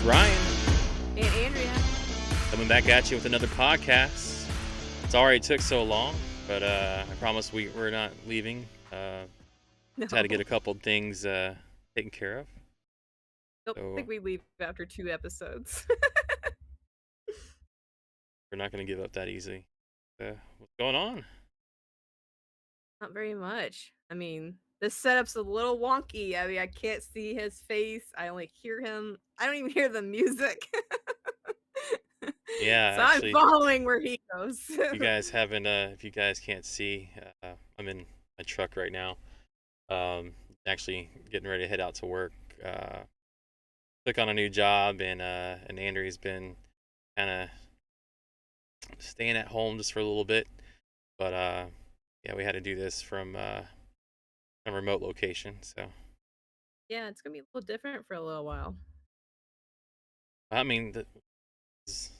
Ryan And Andrea. coming back at you with another podcast. Sorry it took so long, but I promise we're not leaving. Just had to get No. a couple things taken care of. Nope. I So think we leave after 2 episodes. we're not going to give up that easy. What's going on? Not very much. I mean, this setup's a little wonky. I mean, I can't see his face. I only hear him. I don't even hear the music. Yeah, So I'm actually, following where he goes. if you guys can't see, I'm in my truck right now. Actually getting ready to head out to work. Took on a new job, and Andrew's been kind of staying at home just for a little bit. But yeah, we had to do this from a remote location. So Yeah, it's gonna be a little different for a little while. I mean, this is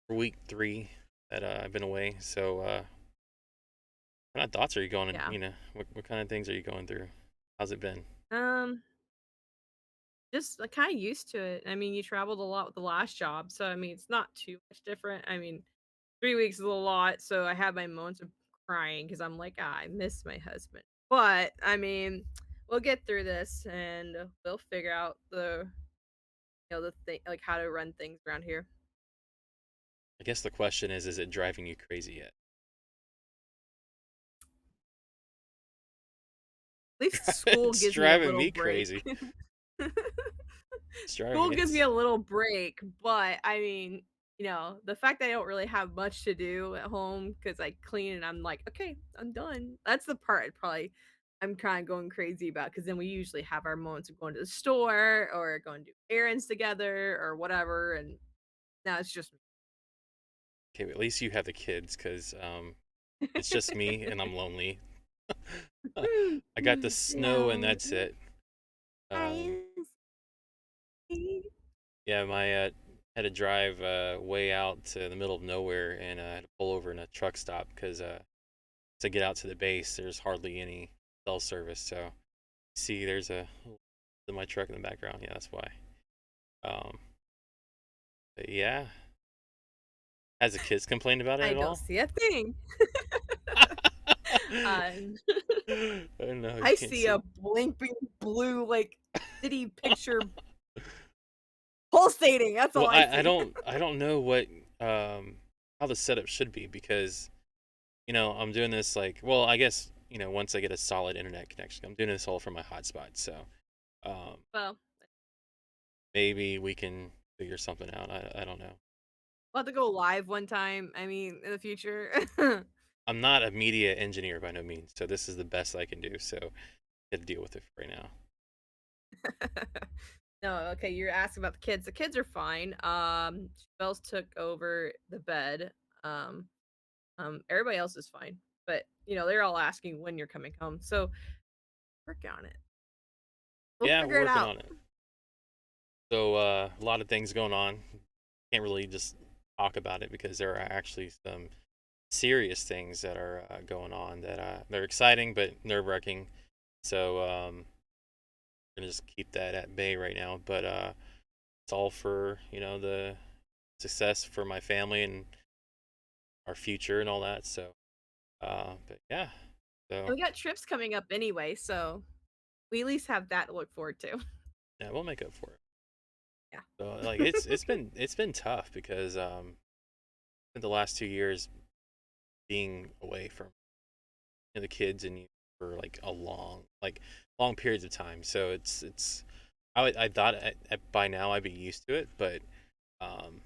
for week 3 that I've been away. So what kind of thoughts are you going? Yeah. What kind of things are you going through? How's it been? Um, just kind of used to it. I mean, you traveled a lot with the last job, so I mean, it's not too much different. I mean, 3 weeks is a lot, so I had my moments of crying because I'm like, I miss my husband. But I mean, we'll get through this and we'll figure out the thing, like how to run things around here. I guess the question is it driving you crazy yet? At least school It's gives me a driving little me break. crazy. It's driving School me gives me ins- a little break, but I mean, the fact that I don't really have much to do at home because I clean and I'm like, okay, I'm done. That's the part I'm kind of going crazy about because then we usually have our moments of going to the store or going to do errands together or whatever. And now it's just Okay, at least you have the kids, because it's just me and I'm lonely. I got the snow and no. that's it. Um, I see. yeah, my had to drive way out to the middle of nowhere, and I had to pull over in a truck stop because to get out to the base, there's hardly any cell service. So, see, there's a in my truck in the background. Yeah, that's why. Um, but yeah, has the kids complained about it I at don't all? see a thing. Um, I don't know. You I can't see a see. blinking blue like city picture pulsating. That's all Well, I I see. don't I don't know what how the setup should be, because I'm doing this, like, well, I guess, once I get a solid internet connection, I'm doing this all from my hotspot. So um, Well, maybe we can figure something out. I don't know. we'll have to go live one time. I mean, in the future. I'm not a media engineer by no means, so this is the best I can do. So I have to deal with it for right now. No, okay, you're asking about the kids. The kids are fine. Bells took over the bed. Um, everybody else is fine. But they're all asking when you're coming home. So work on it. We'll Yeah, we're figure it working out. on it. So a lot of things going on. Can't really just talk about it because there are actually some serious things that are going on that they're exciting but nerve wracking. So we're gonna just keep that at bay right now. But it's all for the success for my family and our future and all that. So but yeah, And so we got trips coming up anyway, so we at least have that to look forward to. yeah, we'll make up for it. Yeah. So like it's been tough because in the last 2 years being away from the kids and you for like a long periods of time. So it's I thought by now I'd be used to it, but um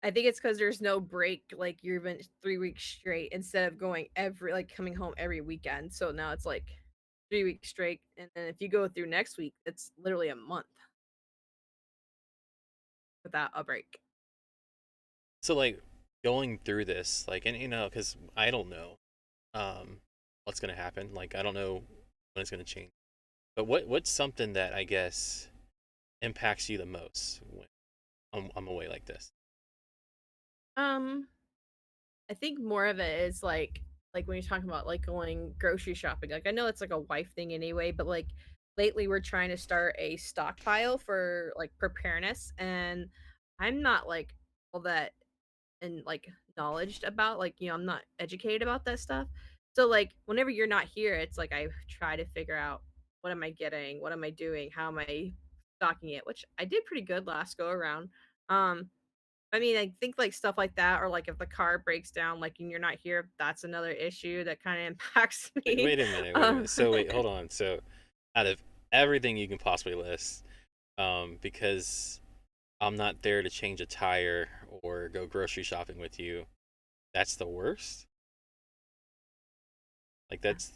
I think it's because there's no break, like, you're even 3 weeks straight instead of going every like, coming home every weekend, so now it's, like, 3 weeks straight, and then if you go through next week, it's literally a month without a break. so like going through this, like, and because I don't know um what's gonna happen. Like, I don't know when it's gonna change. But what's something that I guess impacts you the most when I'm away like this? Um, I think more of it is, like when you're talking about, like, going grocery shopping, like, I know it's, like, a wife thing anyway, but, like, lately we're trying to start a stockpile for like preparedness, and I'm not like all that and like knowledge about like I'm not educated about that stuff. So like whenever you're not here, it's like I try to figure out what am I getting, what am I doing, how am I stocking it, which I did pretty good last go around. Um I mean, I think like stuff like that, or like if the car breaks down, like and you're not here, that's another issue that kind of impacts Wait, me. wait a minute, wait a Um, minute. So wait, hold on. So out of everything you can possibly list, because I'm not there to change a tire or go grocery shopping with you, that's the worst? Like that's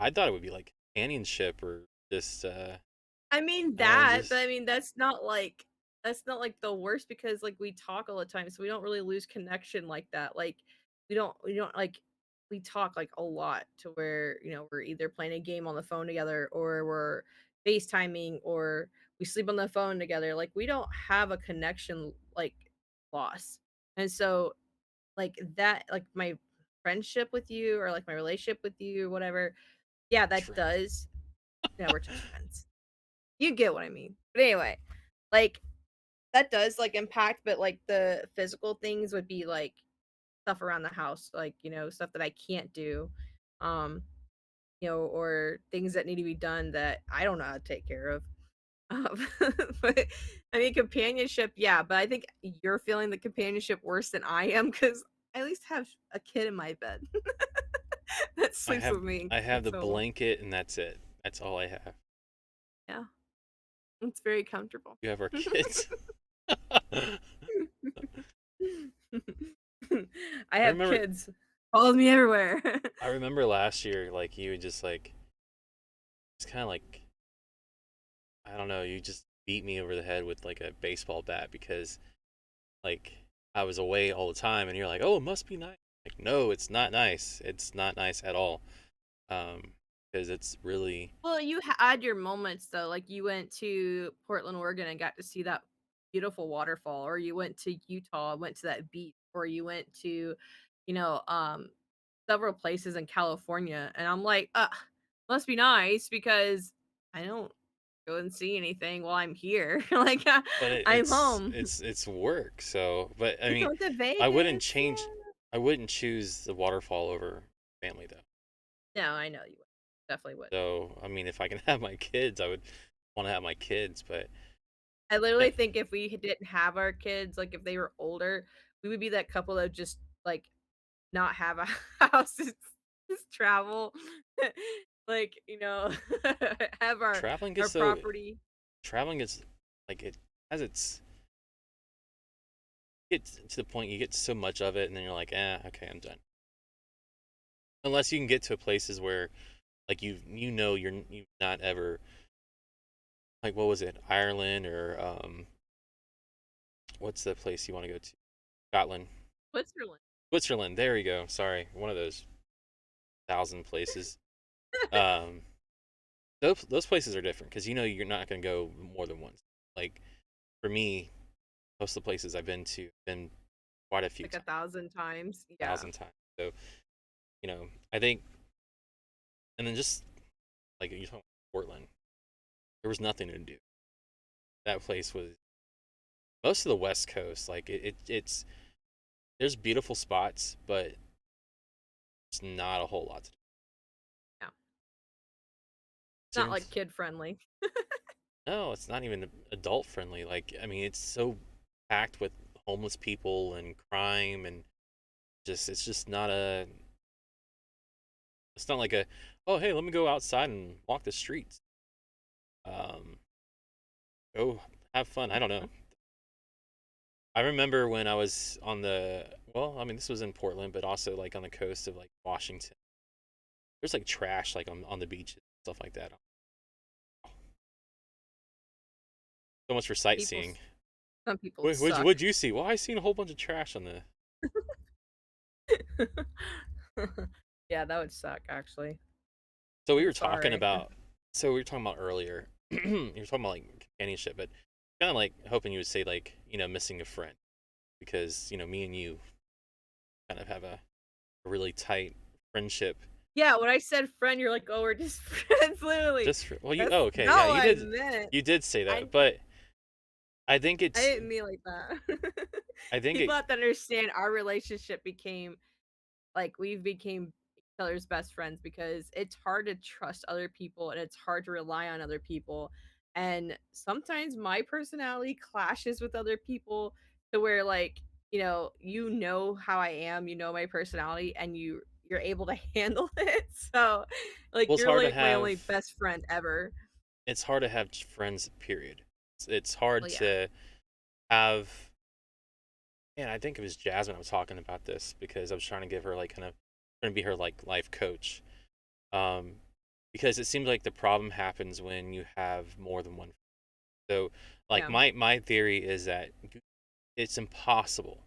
I thought it would be like companionship or just I mean that, but just I mean that's not like the worst because like we talk all the time, so we don't really lose connection like that. Like we don't like we talk like a lot to where, we're either playing a game on the phone together or we're FaceTiming or we sleep on the phone together. Like we don't have a connection like loss. And so like that like my friendship with you or like my relationship with you, whatever, yeah, that friends. does. Yeah, we're just friends. You get what I mean. But anyway, like that does like impact, but like the physical things would be like stuff around the house, like, stuff that I can't do. Um, or things that need to be done that I don't know how to take care of. Um, but I mean companionship, yeah, but I think you're feeling the companionship worse than I am because I at least have a kid in my bed that I sleeps have with me and I have the so blanket and that's it. That's all I have. yeah, it's very comfortable. You have our kids. I I have remember kids. Follows me everywhere. I remember last year like you would just like it's kind of like I don't know, you just beat me over the head with like a baseball bat because like I was away all the time and you're like, "Oh, it must be nice." Like, no, it's not nice. It's not nice at all. Um because it's really Well, you had your moments though, like you went to Portland, Oregon and got to see that beautiful waterfall, or you went to Utah, went to that beach, or you went to, you know, um, several places in California, and I'm like, must be nice because I don't go and see anything while I'm here. Like, but I'm home. it's work. So, but I I mean, went to I wouldn't Vegas, change yeah. I wouldn't choose the waterfall over family though. No, I know you would. Definitely would. So, I mean, if I can have my kids, I would want to have my kids, but I eh, literally think if we didn't have our kids, like, if they were older, we would be that couple that just, like, not have a house, just travel, like, have traveling our gets so property. traveling is like it has its gets to the point you get so much of it and then you're like, okay, I'm done. Unless you can get to places where like you've not ever like what was it? Ireland or what's the place you want to go to? Scotland. Switzerland. Switzerland. There you go. Sorry. One of those thousand places. Um those places are different cuz you're not going to go more than once. Like for me, most of the places I've been to have been quite a few Like, a times, thousand times, yeah. thousand times. So, I think and then just like you talking about Portland, there was nothing to do. That place was most of the West Coast. Like it's there's beautiful spots, but it's not a whole lot to do. Yeah. Not, Considering like, kid friendly. no, it's not even adult friendly. Like I mean, it's so packed with homeless people and crime and just it's just not a. It's not like a oh hey let me go outside and walk the streets. Um, go have fun. I don't know. I remember when I was on the well, I mean this was in Portland, but also like on the coast of like Washington. There's like trash like on the beaches stuff like that. So much for People sightseeing. s Some people What'd suck. you see? Well, I seen a whole bunch of trash on the. Yeah, that would suck, actually. So we I'm were talking sorry. about. So we were talking about earlier. You were talking about like companionship, but kind of like hoping you would say like missing a friend because me and you kind of have a really tight friendship. Yeah, when I said friend, you're like, "Oh, we're just friends," literally. Just for, well, you That's oh, okay, yeah, not what I meant. you did say I that, but I think I it's didn't mean like that. I think People it have to understand our relationship became like, we became each other's best friends because it's hard to trust other people and it's hard to rely on other people, and sometimes my personality clashes with other people to where, like, you know how I am, you know my personality, and you're able to handle it, so, like, well, you're, like, my only best friend ever. it's hard to have friends, period. It's Well, hard yeah. to have. And I think it was Jasmine I was talking about this because I was trying to give her like kind of trying to be her like life coach. Um, because it seems like the problem happens when you have more than one. So, like Yeah. my theory is that it's impossible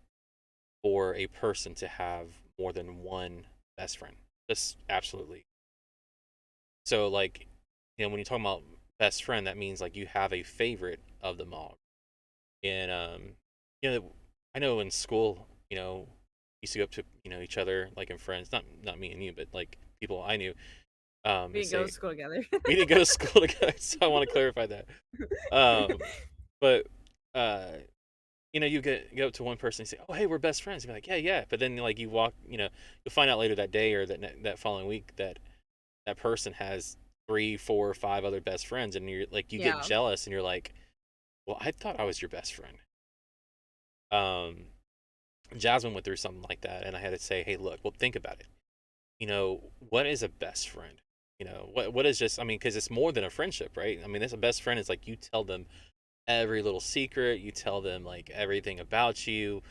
for a person to have more than one best friend. Just absolutely. So, like, when you're talking about best friend, that means like you have a favorite of them all. And you know, I know in school, used to go up to each other like in friends, not me and you, but like people I knew, We and didn't go to say school together. we didn't go to school together, so I want to clarify that. Um, but uh, you go up to one person and say, "Oh, hey, we're best friends." And be like, "Yeah, yeah," but then like you walk, you'll find out later that day or that following week that that person has three, four, or five other best friends, and you're like you get Yeah. jealous, and you're like, "Well, I thought I was your best friend." Um, Jasmine went through something like that, and I had to say, "Hey, look, well, think about it. What is a best friend? What is just? I mean, because it's more than a friendship, right? I mean, that's a best friend is like you tell them every little secret, you tell them like everything about you,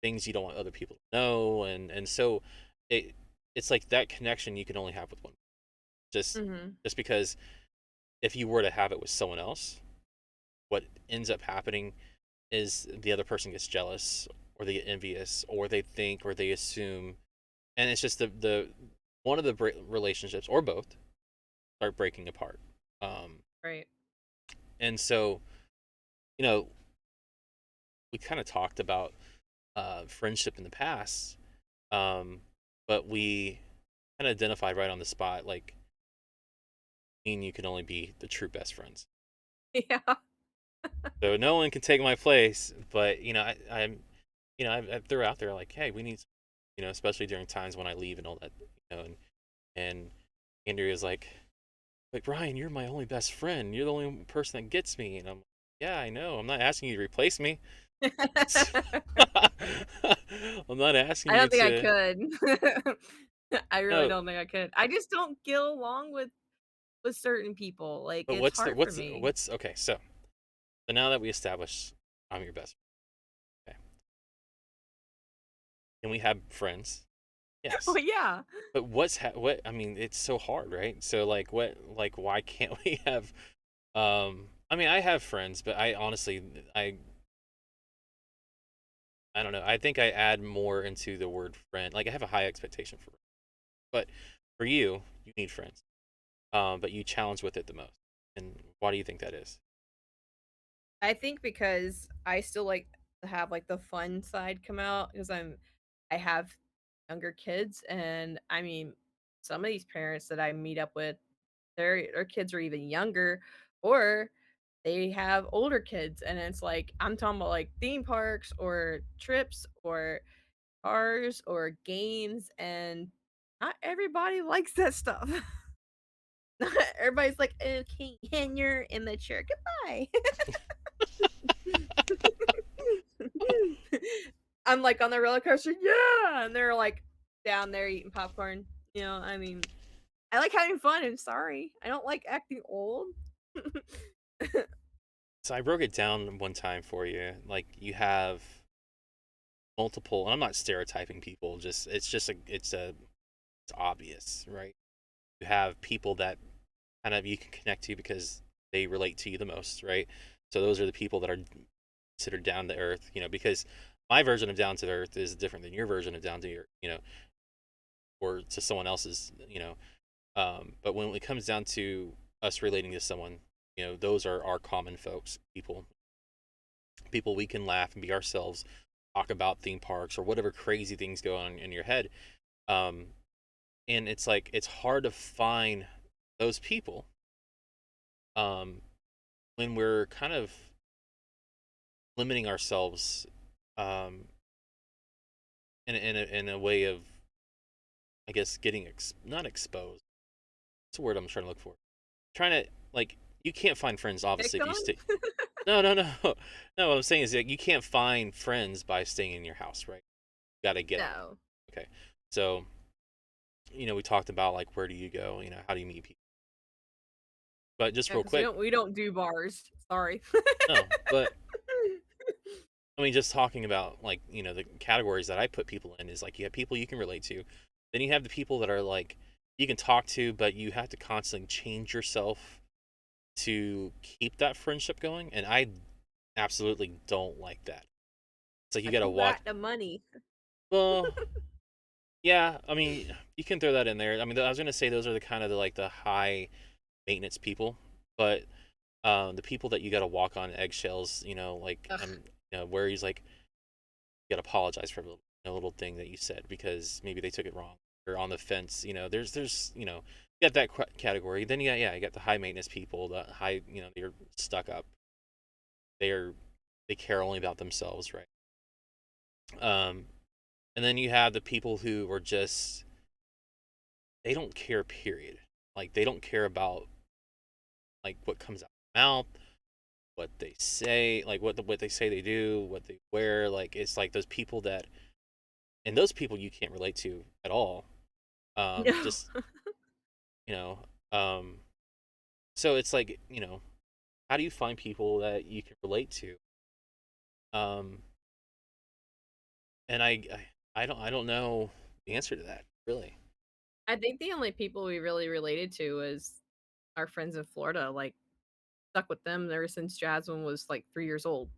things you don't want other people to know, and so it it's like that connection you can only have with one. Just Mhm. just because if you were to have it with someone else, what ends up happening is the other person gets jealous or they get envious or they think or they assume, and it's just the one of the relationships or both start breaking apart. um Right. and so you know we kind of talked about friendship in the past, um but we kind of identified right on the spot like me and you can only be the true best friends, Yeah. so no one can take my place. But I'm I threw out there like, hey, we need, especially during times when I leave and all that, and Andrea's like, Ryan, you're my only best friend. You're the only person that gets me. And I'm like, yeah, I know. I'm not asking you to replace me. I'm not asking I you don't think I to. could. I really No, don't think I could. I just don't get along with certain people, like, but it's hard for me. what's okay? So now that we established I'm your best friend, okay, and we have friends, Well, yes. yeah. But what? I mean, it's so hard, right? So like why can't we have? I mean, I have friends, but I honestly, I don't know. I think I add more into the word friend. Like I have a high expectation for, but for you, you need friends. But you challenge with it the most. And why do you think that is? I think because I still like to have, like, the fun side come out because I have younger kids, and, I mean, some of these parents that I meet up with, their kids are even younger, or they have older kids, and it's like, I'm talking about, like, theme parks or trips or cars or games, and not everybody likes that stuff. Not everybody's like, "Okay, and you're in the chair. Goodbye." I'm like on the roller coaster, "Yeah!" And they're like down there eating popcorn. I mean, I like having fun. I'm sorry. I don't like acting old. So I broke it down one time for you. Like you have multiple, and I'm not stereotyping people. Just it's obvious, right? You have people that kind of you can connect to because they relate to you the most, right? So those are the people that are considered down to earth, because my version of down to earth is different than your version of down to earth, or to someone else's, but when it comes down to us relating to someone, those are our common folks, people we can laugh and be ourselves, talk about theme parks or whatever crazy things go on in your head. Um, and it's like it's hard to find those people um when we're kind of limiting ourselves um in a way of, I guess, getting not exposed. What's the word I'm trying to look for? Trying to, like, you can't find friends obviously Picked if you on? stay. No, no, no, no. What I'm saying is that you can't find friends by staying in your house, right? You got to get out. No. Okay, so we talked about like where do you go? How do you meet people? But just Yeah, real because we quick, don't do bars. Sorry. no. But I mean, just talking about like the categories that I put people in is like you have people you can relate to, then you have the people that are like you can talk to, but you have to constantly change yourself to keep that friendship going, and I absolutely don't like that. It's like you I got to call walk. that the money. Well, yeah, I mean, you can throw that in there. I mean, I was gonna say those are the kind of the high maintenance people, but the people that you got to walk on eggshells, like Ugh. where he's like, you got to apologize for a little thing that you said because maybe they took it wrong or on the fence. There's you got that category. Then you got the high maintenance people, the high, they're stuck up. They're they care only about themselves, right? Um, and then you have the people who are just they don't care. Period. Like they don't care about like what comes out of their mouth, what they say, like what they say they do, what they wear. Like it's like those people that, and those people you can't relate to at all. No. Just you know, so it's like how do you find people that you can relate to? Um, and I don't know the answer to that really. I think the only people we really related to was our friends in Florida. Like, stuck with them ever since Jasmine was like 3 years old.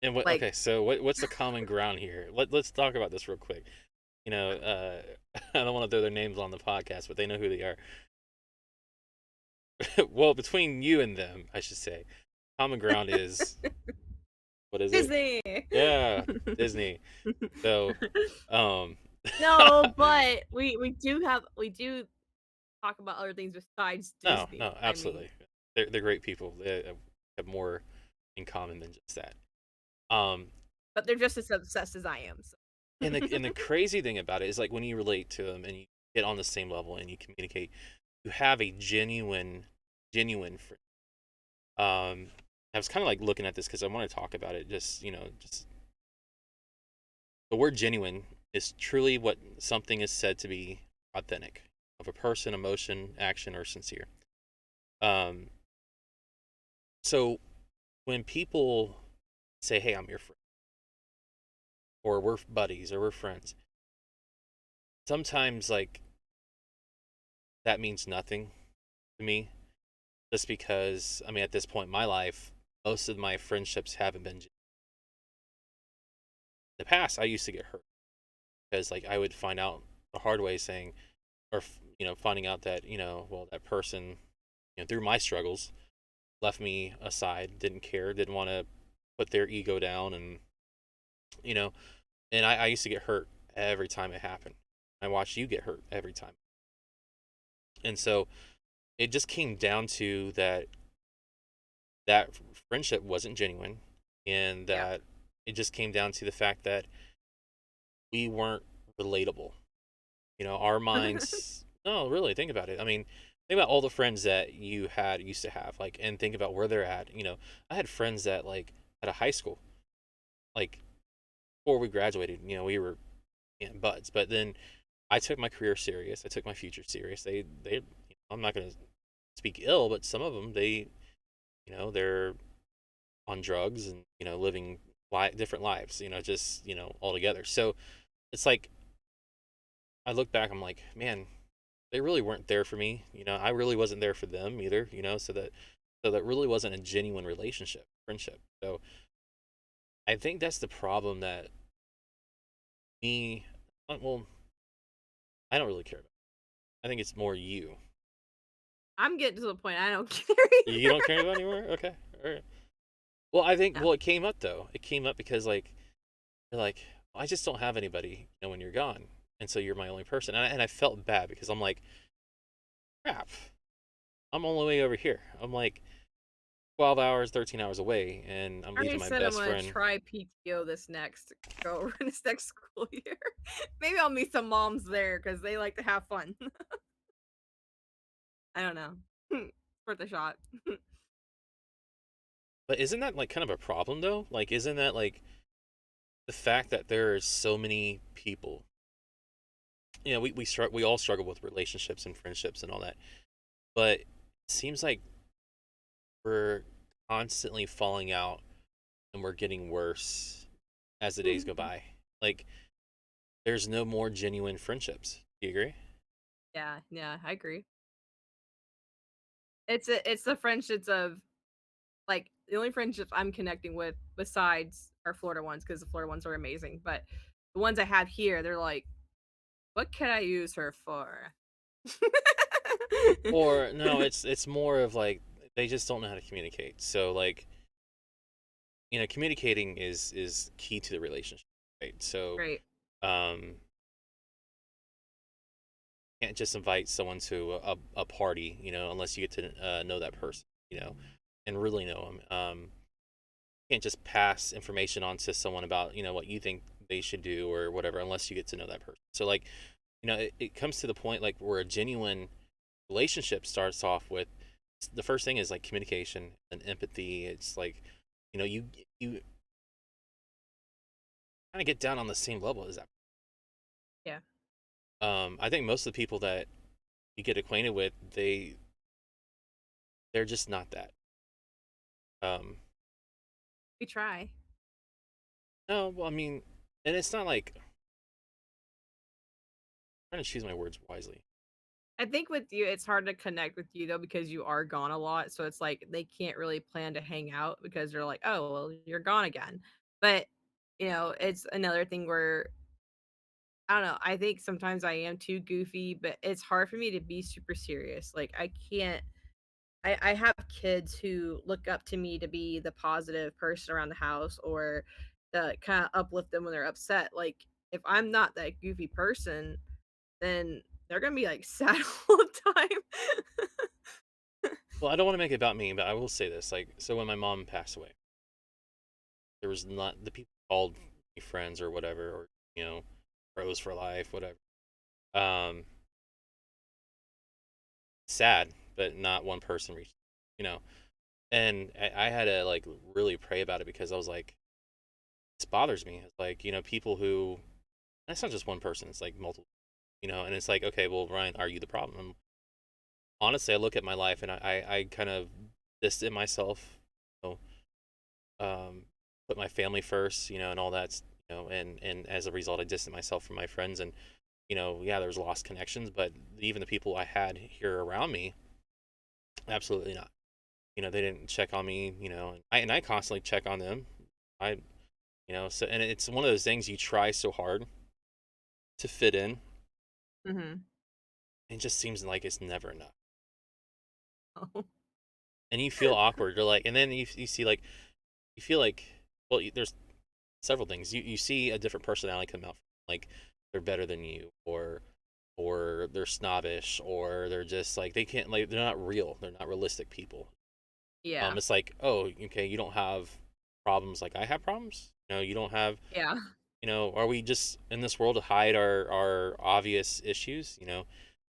And what? Like, Okay, so what's the common ground here? Let's talk about this real quick. I don't want to throw their names on the podcast, but they know who they are. Well, between you and them, I should say, common ground is what is it? Disney. Yeah, Disney. So, um, No, but we do talk about other things besides no, Disney. no, I mean, absolutely, they're great people. They have more in common than just that. Um, but they're just as obsessed as I am. So. and the crazy thing about it is like when you relate to them and you get on the same level and you communicate, you have a genuine friend. I was kind of like looking at this because I want to talk about it. Just the word genuine is truly what something is said to be authentic of a person, emotion, action, or sincere. Um, so when people say, "Hey, I'm your friend," or "We're buddies," or "We're friends," sometimes like that means nothing to me, just because I mean at this point in my life, most of my friendships haven't been. In the past, I used to get hurt because like I would find out the hard way saying, or finding out that well that person through my struggles left me aside, didn't care, didn't want to put their ego down, and you know and I used to get hurt every time it happened. I watched you get hurt every time, and so it just came down to that friendship wasn't genuine, and Yeah. that it just came down to the fact that we weren't relatable. Our minds. No, really, think about it. I mean, think about all the friends that you had used to have, like, and think about where they're at. I had friends that like at a high school, like before we graduated. We were buds, but then I took my career serious. I took my future serious. I'm not gonna speak ill, but some of them they're on drugs and living different lives. Just altogether. So it's like I look back, I'm like, man, they really weren't there for me. I really wasn't there for them either. So that really wasn't a genuine relationship, friendship. So I think that's the problem that me, well, I don't really care about. I think it's more you. I'm getting to the point I don't care You don't care either. about anymore. Okay, all right. Well, I think No. well it came up though. It came up because like you're like I just don't have anybody. When you're gone. and so you're my only person. And I felt bad because I'm like, crap, I'm all the way over here. I'm like 12 hours, 13 hours away, and I'm I already leaving my said I'm best gonna friend. try PTO this next school year. Maybe I'll meet some moms there because they like to have fun. I don't know. Worth a shot. But isn't that like kind of a problem though? Like, isn't that like the fact that there are so many people? You know, we all struggle with relationships and friendships and all that, but it seems like we're constantly falling out and we're getting worse as the days go by. Like, there's no more genuine friendships. Do you agree? Yeah, yeah, I agree. It's the friendships of like the only friendships I'm connecting with besides our Florida ones because the Florida ones are amazing, but the ones I have here, they're like, what can I use her for? Or no, it's more of like they just don't know how to communicate. So like, you know, communicating is key to the relationship, right? So Great. um can't just invite someone to a party, you know, unless you get to know that person, you know, and really know them. Can't just pass information on to someone about, you know, what you think they should do or whatever, unless you get to know that person. So like, you know, it comes to the point like where a genuine relationship starts off with the first thing is like communication and empathy. It's like, you know, you kind of get down on the same level as that. Yeah. I think most of the people that you get acquainted with, they're just not that. Um, We try. no, well, I mean, and it's not like I'm trying to choose my words wisely. I think with you, it's hard to connect with you though because you are gone a lot. So it's like they can't really plan to hang out because they're like, oh, well, you're gone again. But, it's another thing where I don't know. I think sometimes I am too goofy, but it's hard for me to be super serious. Like, I can't. I have kids who look up to me to be the positive person around the house or to kind of uplift them when they're upset. Like, if I'm not that goofy person, then they're gonna be like sad all the time. Well, I don't want to make it about me, but I will say this: like, so when my mom passed away, there was not the people called me friends or whatever, or you know, bros for life, whatever. Um, sad, but not one person reached, you know. And I had to like really pray about it because I was like, this bothers me. It's like, you know, people who that's not just one person; it's like multiple, you know. And it's like, okay, well, Ryan, are you the problem? And honestly, I look at my life and I kind of distant myself, you know, put my family first, you know, and all that's, you know, and as a result, I distant myself from my friends, and you know, yeah, there's lost connections, but even the people I had here around me, absolutely not. You know, they didn't check on me, you know, and I constantly check on them. I, you know, so and it's one of those things you try so hard to fit in, Mhm. and it just seems like it's never enough, Oh. and you feel awkward. You're like, and then you see like you feel like, well, there's several things. You see a different personality come out, like they're better than you, or they're snobbish, or they're just like they can't like they're not real. They're not realistic people. Yeah. It's like, oh, okay, you don't have problems like I have problems. You know, you don't have. Yeah. You know, are we just in this world to hide our obvious issues? You know,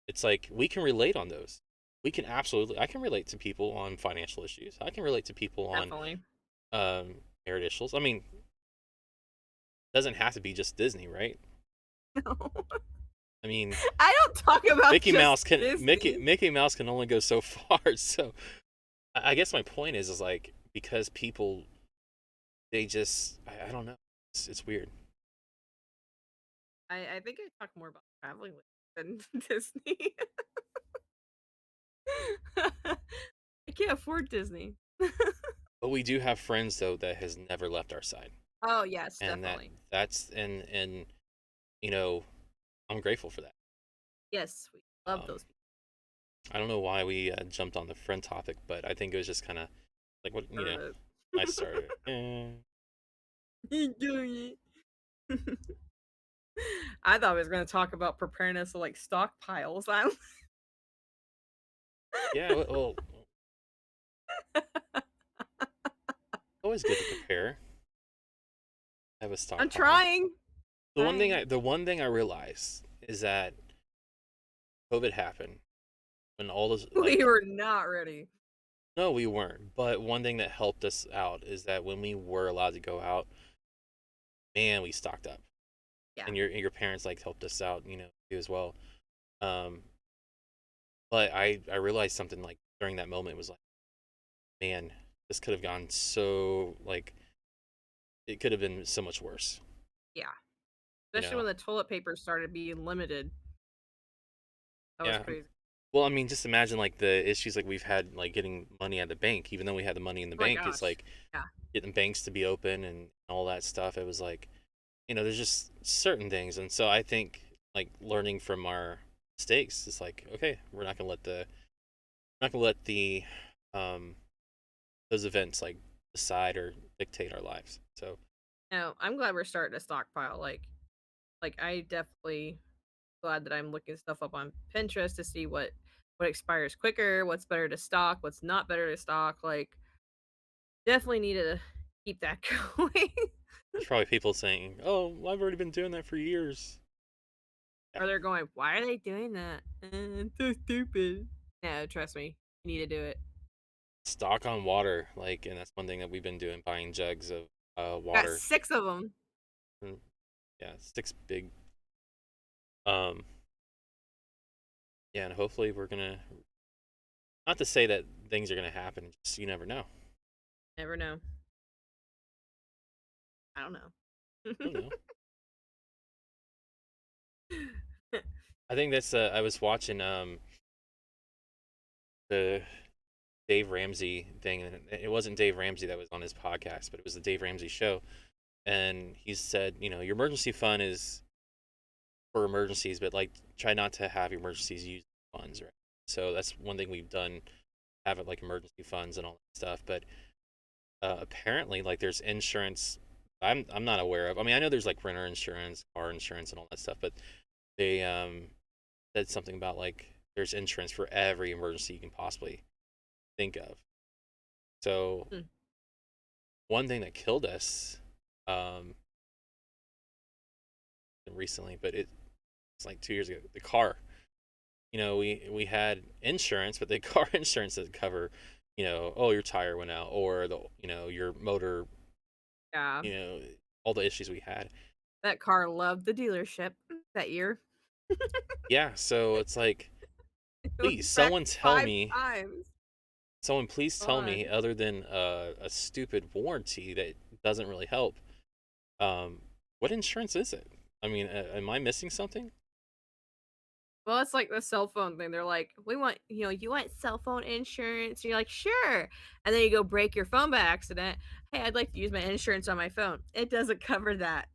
it's like we can relate on those. We can absolutely. I can relate to people on financial issues. I can relate to people on Definitely. marriage issues. I mean, it doesn't have to be just Disney, right? No. I mean, I don't talk about just Disney. Mickey Mouse can only go so far. So I guess my point is like because people they just I don't know. It's weird. I think I talk more about traveling with than Disney. I can't afford Disney. But we do have friends though that has never left our side, Oh, yes, and definitely. that's and you know I'm grateful for that. Yes, we love Um, those people. I don't know why we jumped on the friend topic, but I think it was just kind of like what you know Started I started. it. You doing it. I thought I was gonna talk about preparedness of, like, stockpiles. I Yeah, well, always good to prepare, have a I'm stockpile. trying, The trying. the one thing I realized is that COVID happened when all this We like were not ready. no, we weren't. But one thing that helped us out is that when we were allowed to go out, man, we stocked up. Yeah. And your parents like helped us out, too as well. Um, but I realized something like during that moment was like, man, this could have gone so like it could have been so much worse, Yeah. you Especially when know. the toilet paper started being limited. That was Yeah. crazy. Well, I mean, just imagine like the issues like we've had like getting money at the bank, even though we had the money in the Oh my bank, it's gosh. like Yeah. getting banks to be open and all that stuff. It was like, there's just certain things. And so I think like learning from our mistakes is like, okay, we're not gonna let the um those events like decide or dictate our lives. So No, I'm glad we're starting to stockpile, I definitely glad that I'm looking stuff up on Pinterest to see what expires quicker, what's better to stock, what's not better to stock, definitely need to keep that going. there's probably people saying, "Oh, I've already been doing that for years." Yeah, Or they're going, "Why are they doing that? It's so stupid." No, trust me, you need to do it. stock on water, like, and that's one thing that we've been doing, buying jugs of Got water. 6 of them. And, yeah, six big. Um, yeah, and hopefully we're gonna. Not to say that things are gonna happen, just you never know. Never know. I don't know. I don't know. I think that's. I was watching the Dave Ramsey thing, and it wasn't Dave Ramsey that was on his podcast, but it was the Dave Ramsey show, and he said, your emergency fund is for emergencies, but like try not to have your emergencies use funds, right? So that's one thing we've done, have it like emergency funds and all that stuff. But apparently, like there's insurance. I'm not aware of. I mean, I know there's like renter insurance, car insurance, and all that stuff, but they said something about like there's insurance for every emergency you can possibly think of. So Mm. one thing that killed us um, recently, but it's like 2 years ago, the car. We had insurance, but the car insurance doesn't cover, oh, your tire went out or your motor, Yeah. you know, all the issues we had. That car loved the dealership that year. Yeah, so it's like, It please, was wrecked 5 times. someone please tell me, God. other than a stupid warranty that doesn't really help, um, what insurance is it? I mean, am I missing something? Well, it's like the cell phone thing. They're like, "We want, you want cell phone insurance?" And you're like, "Sure." And then you go break your phone by accident. "Hey, I'd like to use my insurance on my phone." It doesn't cover that.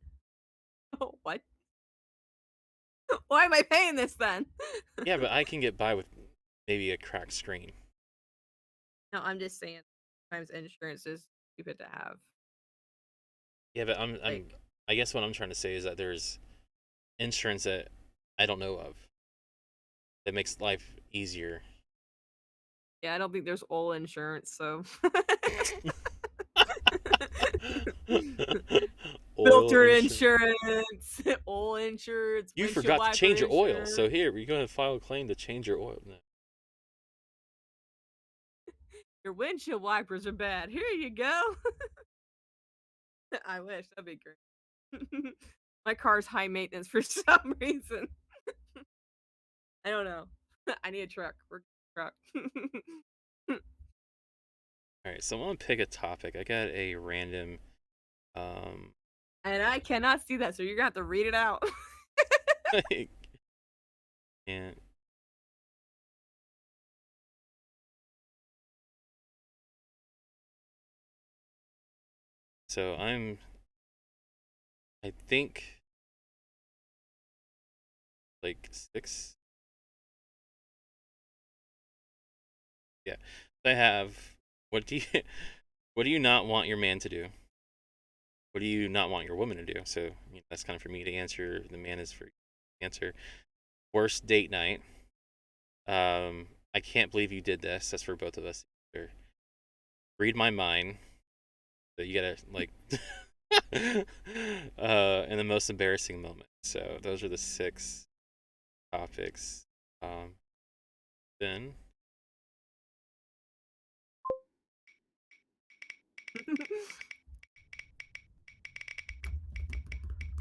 Oh, what? Why am I paying this then? Yeah, but I can get by with maybe a cracked screen. No, I'm just saying sometimes insurance is stupid to have. Yeah, but I'm Like, I guess what I'm trying to say is that there's insurance that I don't know of that makes life easier. yeah, I don't think there's all insurance, so Oil filter insurance. insurance, oil insurance, You windshield forgot to wiper change your oil, so insurance. here we're going to file a claim to change your oil. No. Your windshield wipers are bad. Here you go. I wish that'd be great. My car's high maintenance for some reason. I don't know. I need a truck. We're truck. All right, so I'm gonna pick a topic. I got a random. Um, And I cannot see that, so you're gonna have to read it out. and so I think like six. Yeah, I have. What do you, what do you not want your man to do? what do you not want your woman to do? So that's kind of for me to answer. The man is for you to answer. Worst date night. I can't believe you did this. That's for both of us. Read my mind. So you gotta like, and the most embarrassing moment. So those are the 6 topics. Then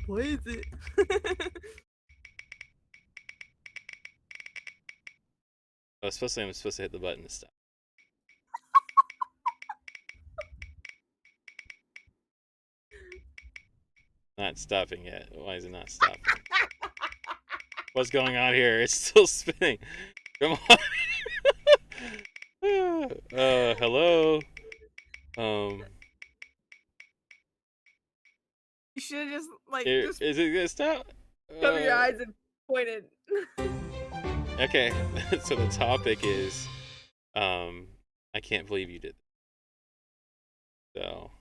What is it? I'm supposed to hit the button to stop. Not stopping yet. Why is it not stopping? What's going on here? It's still spinning. Come on. Hello. Um, You should have just like is just it gonna stop? cover your eyes and pointed. Okay. So the topic is, I can't believe you did that. So,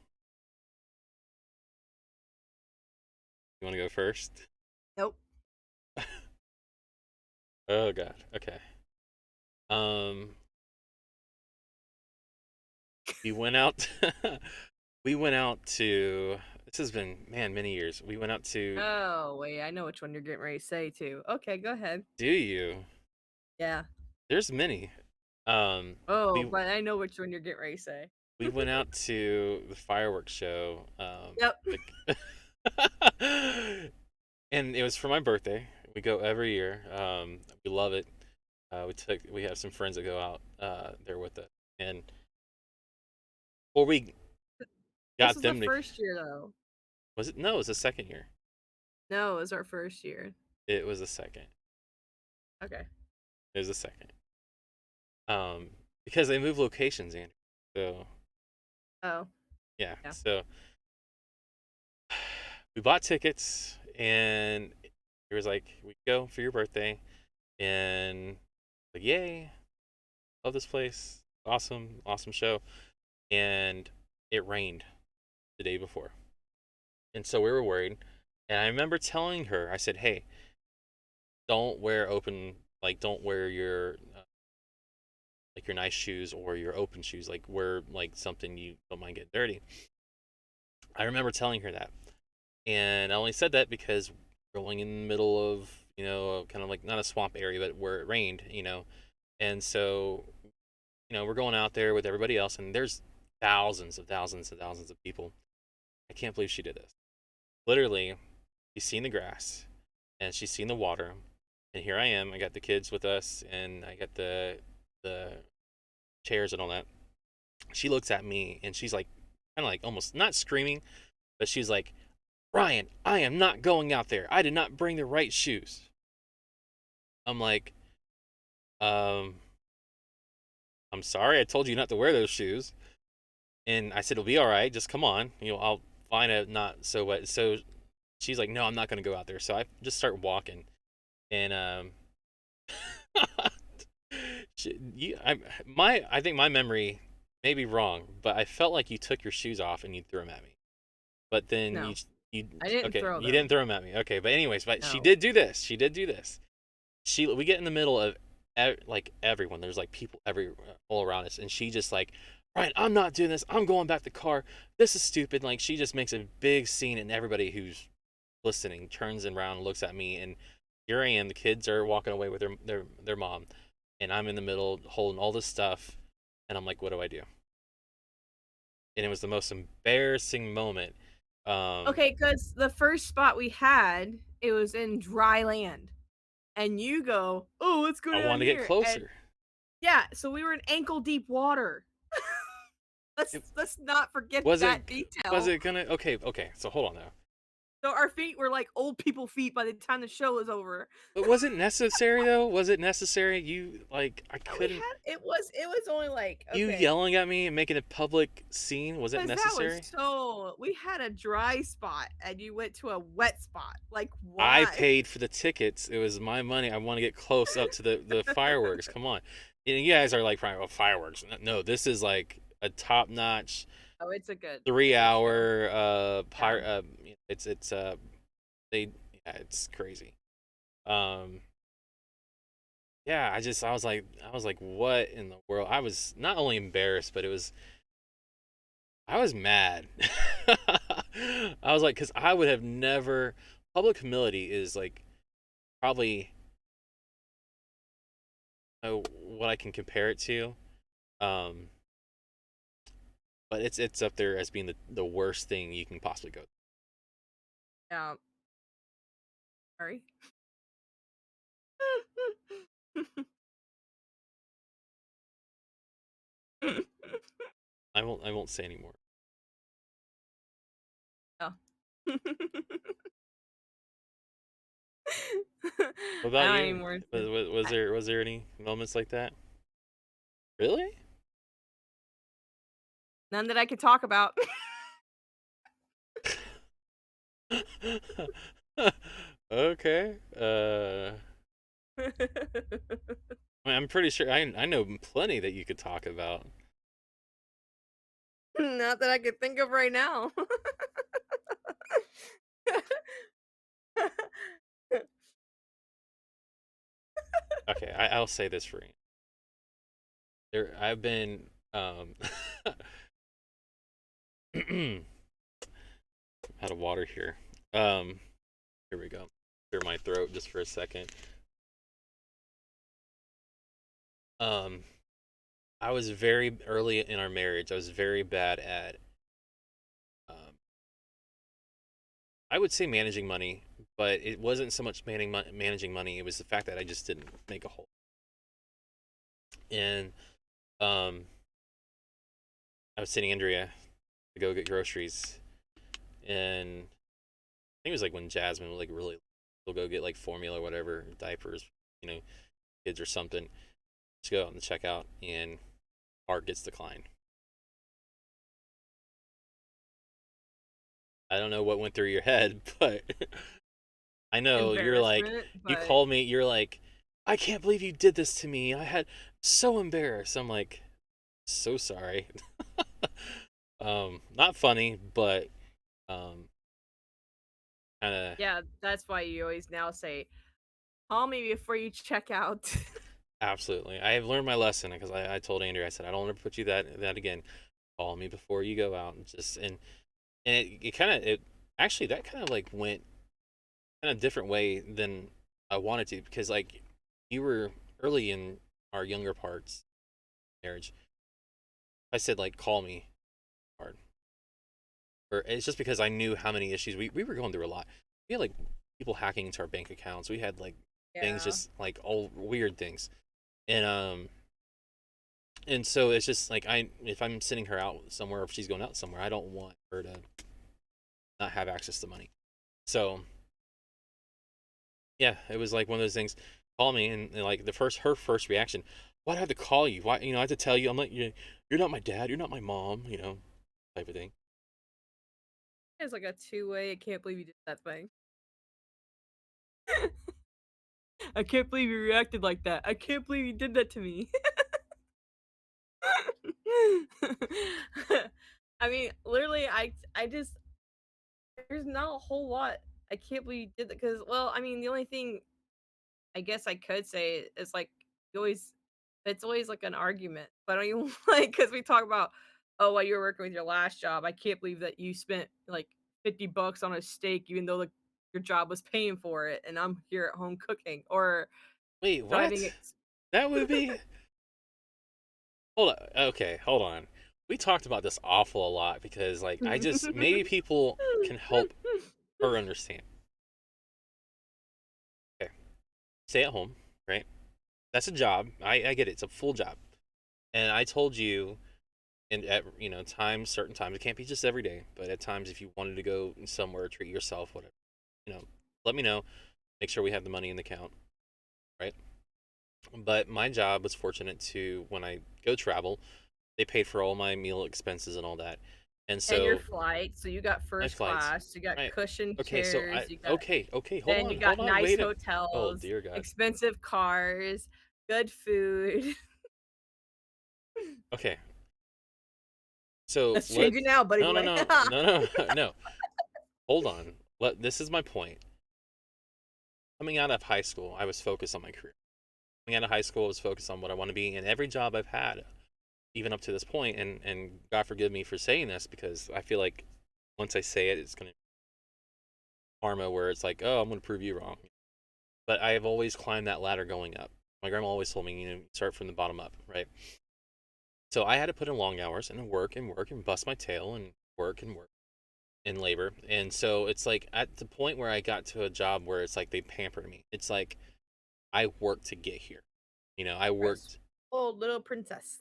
you want to go first? Nope. Oh God. Okay. Um, we went out. We went out to. This has been many years. We went out to. Oh wait, I know which one you're getting ready to say too. Okay, go ahead. Do you? Yeah. There's many. Um, Oh, we but I know which one you're getting ready to say. we went out to the fireworks show. Yep. Like, and it was for my birthday. We go every year. We love it. We have some friends that go out there with us, and or we This got was the them to. first year though. Was it? No, it was the second year. No, it was our first year. It was the second. Okay. It was the second. Because they move locations, Andrew. So Oh. yeah. Yeah. So we bought tickets, and it was like, we go for your birthday, and like, yay, love this place, awesome show. And it rained the day before, and so we were worried. And I remember telling her, I said, hey, don't wear your like your nice shoes or your open shoes, like wear like something you don't mind getting dirty. I remember telling her that, and I only said that because we're going in the middle of, kind of like not a swamp area, but where it rained, and so, we're going out there with everybody else, and there's thousands of people. I can't believe she did this. Literally, she's seen the grass, and she's seen the water, and here I am. I got the kids with us, and I got the chairs and all that. She looks at me, and she's like, kind of like almost not screaming, but she's like, Ryan, I am not going out there. I did not bring the right shoes. I'm like, um, I'm sorry. I told you not to wear those shoes. And I said, it'll be all right. Just come on. I'll find a not so wet. So she's like, no, I'm not going to go out there. So I just start walking. And, I think my memory may be wrong, but I felt like you took your shoes off and you threw them at me. But then No. you I didn't okay, throw you didn't them. throw them at me. Okay, but anyways, but she No. did do this. She did do this. We get in the middle of like everyone. There's like people all around us, and she just like, Ryan, I'm not doing this. I'm going back to the car. This is stupid. Like, she just makes a big scene, and everybody who's listening turns around and looks at me, and here I am. The kids are walking away with their mom, and I'm in the middle holding all this stuff, and I'm like, what do I do? And it was the most embarrassing moment. Okay, because the first spot we had, it was in dry land. And you go, oh, let's go I down wanted to get here. And closer. yeah, so we were in ankle deep water. It- let's not forget Was that it detail. was it gonna okay? So hold on now. So our feet were like old people feet by the time the show was over. But was it necessary though? Was it necessary? You like I Yeah, we couldn't. had it was only like You okay. yelling at me and making a public scene, was it Because that was necessary? we had a dry spot and you went to a wet spot. Like I why? paid for the tickets. It was my money. I want to get close up to the fireworks. Come on. And you guys are like, oh, fireworks. No, this is like a top notch. Oh, it's a good 3 it's a good show. hour Yeah. it's they yeah, it's crazy. Um yeah, I was like what in the world? I was not only embarrassed, but I was mad. I was like cuz I would have never public humility is like probably what I can compare it to. Um but it's up there as being the worst thing you can possibly go. Yeah. Sorry. I won't say anymore. Oh. What I about don't you? anymore. So I Was there any moments like that? Really? none that I could talk about. Okay. I'm pretty sure I know plenty that you could talk about. Not that I could think of right now. Okay, I'll say this for you. I've been out of water here. Here we go. Clear my throat just for a second. Um, I was very early in our marriage. I was very bad at um, I would say managing money, but it wasn't so much managing money. It was the fact that I just didn't make a whole. And um, I was sending Andrea to go get groceries, and I think it was like when Jasmine was like really, will go get like formula or whatever, diapers, you know, kids or something. Just go out and check out, and card gets declined. I don't know what went through your head, but I know you're like, Embarrassment, you but called me, you're like, I can't believe you did this to me. I had so embarrassed. I'm like, so sorry. Not funny, but um, kind of yeah, that's why you always now say, "Call me before you check out." absolutely. I have learned my lesson because I told Andrew, I said, I don't ever put you that again. Call me before you go out, and just and it kind of it actually that kind of like went in a different way than I wanted to because like you were early in our younger parts marriage. I said like call me hard, or it's just because I knew how many issues we were going through a lot. We had like people hacking into our bank accounts. We had like things Yeah. just like all weird things, and and so it's just like I if I'm sending her out somewhere, if she's going out somewhere, I don't want her to not have access to money. So yeah, it was like one of those things. Call me, and like her first reaction, why do I have to call you? Why I have to tell you? I'm like you're not my dad, you're not my mom, type of thing. It's like a two-way, "I can't believe you did that" thing. "I can't believe you reacted like that. I can't believe you did that to me." I mean, literally, I just there's not a whole lot. I can't believe you did that because, well, I mean, the only thing I guess I could say is like you always, it's always like an argument. But I don't even like because we talk about, oh, while you were working with your last job, I can't believe that you spent like $50 on a steak, even though your job was paying for it, and I'm here at home cooking or Wait, driving. what? That would be hold on. Okay, hold on. We talked about this awful a lot because like I just maybe people can help her understand. Okay, stay at home, right? That's a job. I get it. It's a full job. And I told you, and at times, certain times, it can't be just every day, but at times, if you wanted to go somewhere, treat yourself, whatever, you know, let me know. Make sure we have the money in the account, right? But my job was fortunate to when I go travel, they paid for all my meal expenses and all that, and And your so flight, so you got my first flights, class, you got right? cushioned Okay, so chairs, I you got then you got hold on, nice wait a, oh hotels, dear God, expensive cars, good food. okay, So That's changing let's now, buddy no no boy. no no no no. Hold on. This is my point. Coming out of high school, I was focused on my career. Coming out of high school, I was focused on what I want to be in every job I've had, even up to this point. And God forgive me for saying this because I feel like once I say it, it's gonna karma where it's like, oh, I'm gonna prove you wrong. But I have always climbed that ladder going up. My grandma always told me, start from the bottom up, right? So I had to put in long hours and work and bust my tail and work in labor. And so it's like at the point where I got to a job where it's like they pampered me. It's like I worked to get here. I Gross. worked. Oh, little princess.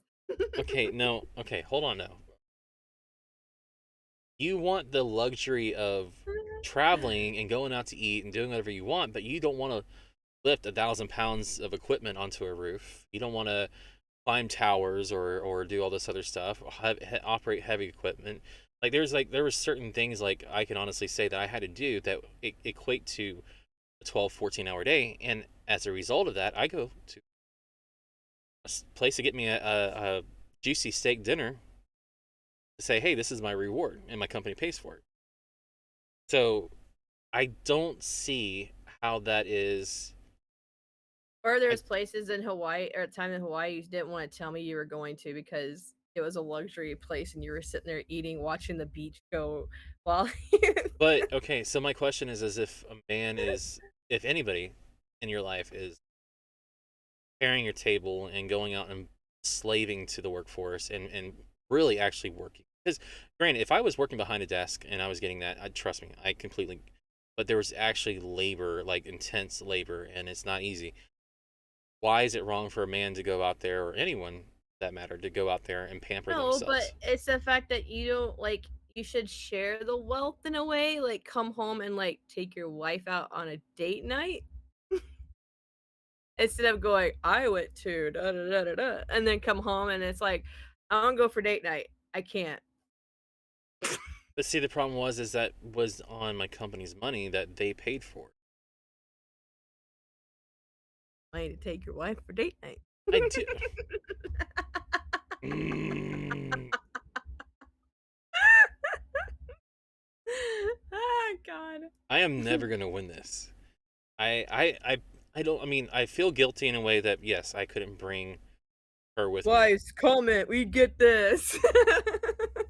Okay, no, okay, hold on now. You want the luxury of traveling and going out to eat and doing whatever you want, but you don't want to lift 1,000 pounds of equipment onto a roof. You don't want to climb towers or do all this other stuff. Operate heavy equipment. There were certain things like I can honestly say that I had to do that equate to a 12, 14 hour day, and as a result of that, I go to a place to get me a juicy steak dinner to say, hey, this is my reward, and my company pays for it. So I don't see how that is. Or I, there's places in Hawaii or a time in Hawaii you didn't want to tell me you were going to because it was a luxury place and you were sitting there eating, watching the beach go while you but okay, so my question is, as if a man is, if anybody in your life is preparing your table and going out and slaving to the workforce and really actually working. Because, granted, if I was working behind a desk and I was getting that, trust me, I completely. But there was actually labor, like intense labor, and it's not easy. Why is it wrong for a man to go out there, or anyone that matter, to go out there and pamper No, but themselves? it's the fact that you don't like you should share the wealth in a way, like come home and like take your wife out on a date night instead of going, I went to da da da da da, and then come home and it's like, I want to go for date night. I can't. But see, the problem was is that was on my company's money that they paid for. I need to take your wife for date night. I do. Mm, Oh God. I am never gonna win this. I don't. I mean, I feel guilty in a way that yes, I couldn't bring her with me. Wives, comment. We get this.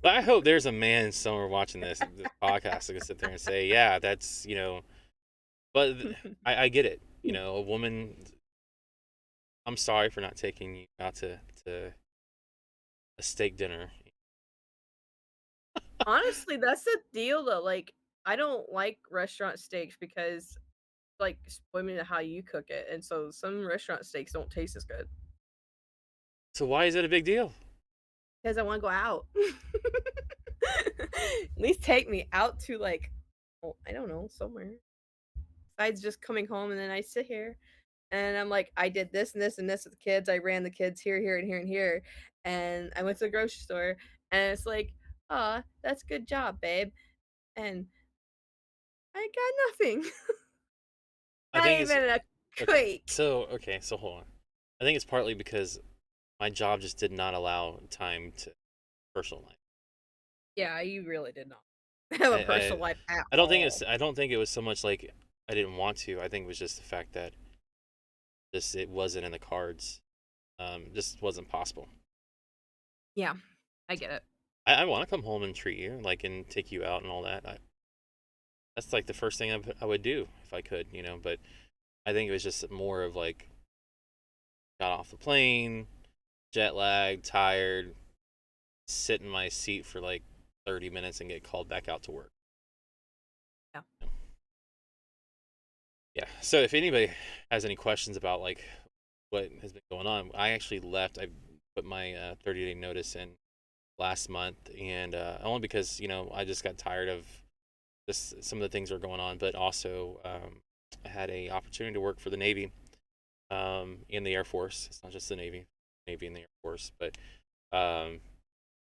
But I hope there's a man somewhere watching this podcast that can sit there and say, yeah, that's But I get it. A woman. I'm sorry for not taking you out to a steak dinner. Honestly, that's the deal though. Like, I don't like restaurant steaks because like spoiling how you cook it, and so some restaurant steaks don't taste as good So why is it a big deal? because I want to go out. At least take me out to like, well, I don't know, somewhere. Besides just coming home and then I sit here and I'm like, I did this and this and this with the kids. I ran the kids here, here, and here, and here. And I went to the grocery store and it's like, oh, that's good job, babe. And I got nothing. I Not think it's even a okay. quake. So hold on. I think it's partly because my job just did not allow time to personal life. Yeah, you really did not have a I personal I, life at I don't think it's all. I don't think it was so much like I didn't want to. I think it was just the fact that it wasn't in the cards. Just wasn't possible. Yeah, I get it. I want to come home and treat you like and take you out and all that. That's like the first thing I would do if I could, But I think it was just more of like got off the plane, jet lagged, tired, sit in my seat for like 30 minutes and get called back out to work. Yeah. Yeah. So if anybody has any questions about like what has been going on, I actually left. I put my 30-day notice in last month, and only because I just got tired of this. Some of the things that are going on, but also I had a opportunity to work for the Navy, in the Air Force. It's not just the Navy and the Air Force, but um,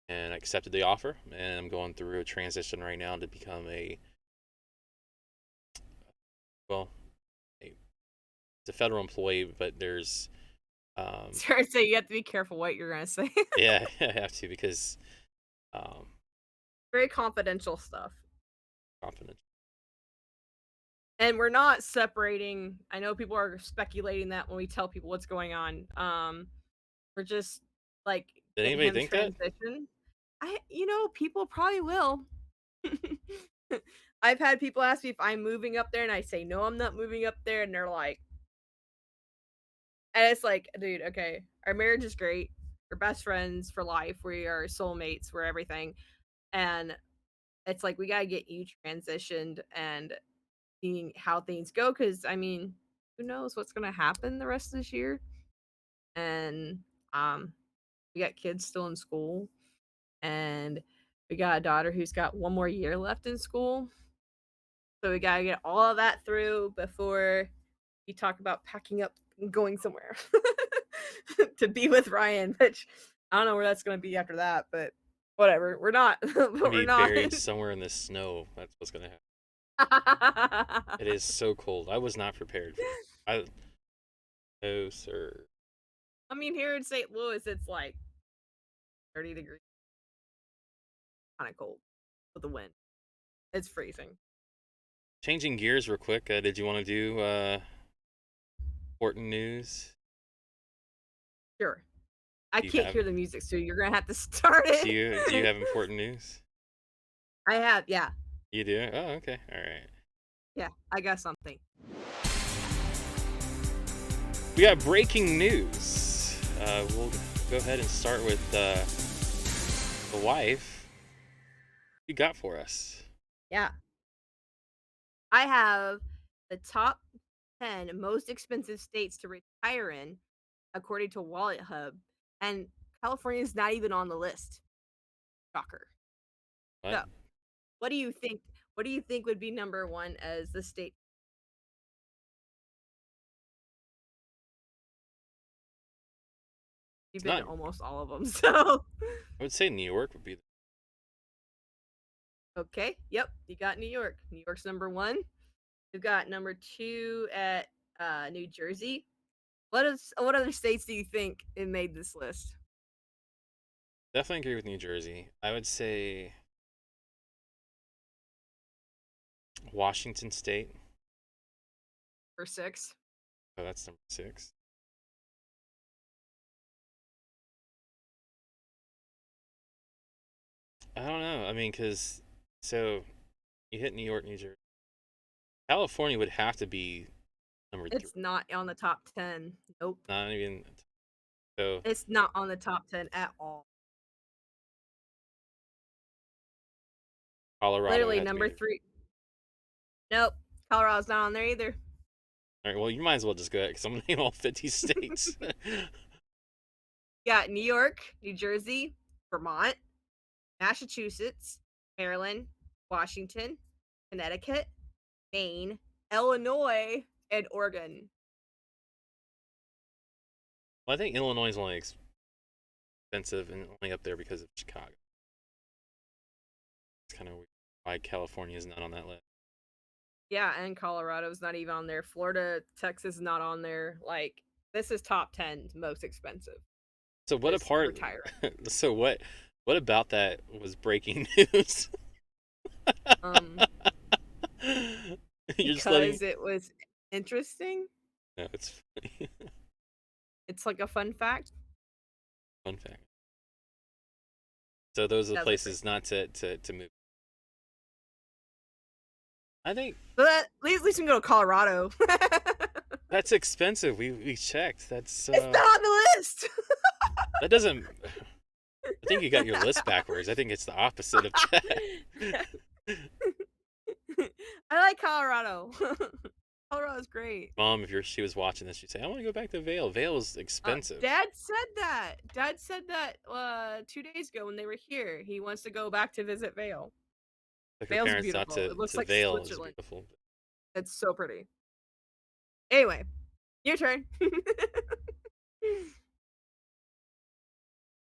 and I accepted the offer, and I'm going through a transition right now to become a well, it's a federal employee, but there's Sorry, so you have to be careful what you're gonna say. yeah, I have to because Um, Very confidential stuff. confident. And we're not separating. I know people are speculating that when we tell people what's going on. We're just like Did getting anybody him think that? transition. People probably will. I've had people ask me if I'm moving up there, and I say no, I'm not moving up there, and they're like, and it's like, dude, okay, our marriage is great. We're best friends for life. We are soulmates. We're everything, and it's like we gotta get you transitioned and seeing how things go. Because I mean, who knows what's gonna happen the rest of this year? And um, we got kids still in school, and we got a daughter who's got one more year left in school. So we gotta get all of that through before we talk about packing up and going somewhere to be with Ryan. Which I don't know where that's gonna be after that, but whatever. We're not. Gonna We're be not. buried somewhere in the snow. That's what's gonna happen. It is so cold. I was not prepared for. I no sir. I mean, here in St. Louis, it's like 30 degrees, kind of cold with the wind. It's freezing. Changing gears real quick. Did you want to do important news? Sure. I Do you can't have hear the music, so you're gonna have to start do you it. have important news? I have, yeah, You do? Oh, okay. All right. yeah. I got something. We got breaking news. We'll go ahead and start with the wife. What you got for us? Yeah, I have the top 10 most expensive states to retire in, according to Wallet Hub, and California is not even on the list. Shocker. What? So, what do you think? What do you think would be number one as the state? You've It's been not. to almost all of them, so I would say New York would be. okay. Yep, you got New York. New York's number one. You've got number two at New Jersey. What other states do you think it made this list? Definitely agree with New Jersey. I would say Washington State. For six. Oh, that's number 6. I don't know. I mean, because so you hit New York, New Jersey. California would have to be number 3. It's not on the top 10. Nope. Not even. So It's not on the top 10 at all. Colorado would Literally have to be. number 3. Nope. Colorado's not on there either. All right. Well, you might as well just go ahead because I'm gonna name all 50 states. You got New York, New Jersey, Vermont, Massachusetts, Maryland, Washington, Connecticut, Maine, Illinois, and Oregon. Well, I think Illinois is only expensive and only up there because of Chicago. It's kind of weird why California is not on that list. Yeah, and Colorado's not even on there. Florida, Texas not on there. Like, this is top 10 most expensive. So what Just apart? retiring. So what about that was breaking news? Um, You're just letting. because it was interesting. No, it's funny. It's like a fun fact. Fun fact. So those are the That's a great. places not to move. I think But at least we can go to Colorado. that's expensive. We checked. That's It's not on the list. that doesn't. I think you got your list backwards. I think it's the opposite of that. I like Colorado. Colorado's great. Mom, if she was watching this, she'd say, "I want to go back to Vail. Vail is expensive." Dad said that. Dad said that 2 days ago when they were here. He wants to go back to visit Vale. Like her Vale's parents not beautiful. It looks to like Vail is Switzerland. beautiful. It's so pretty. Anyway, your turn.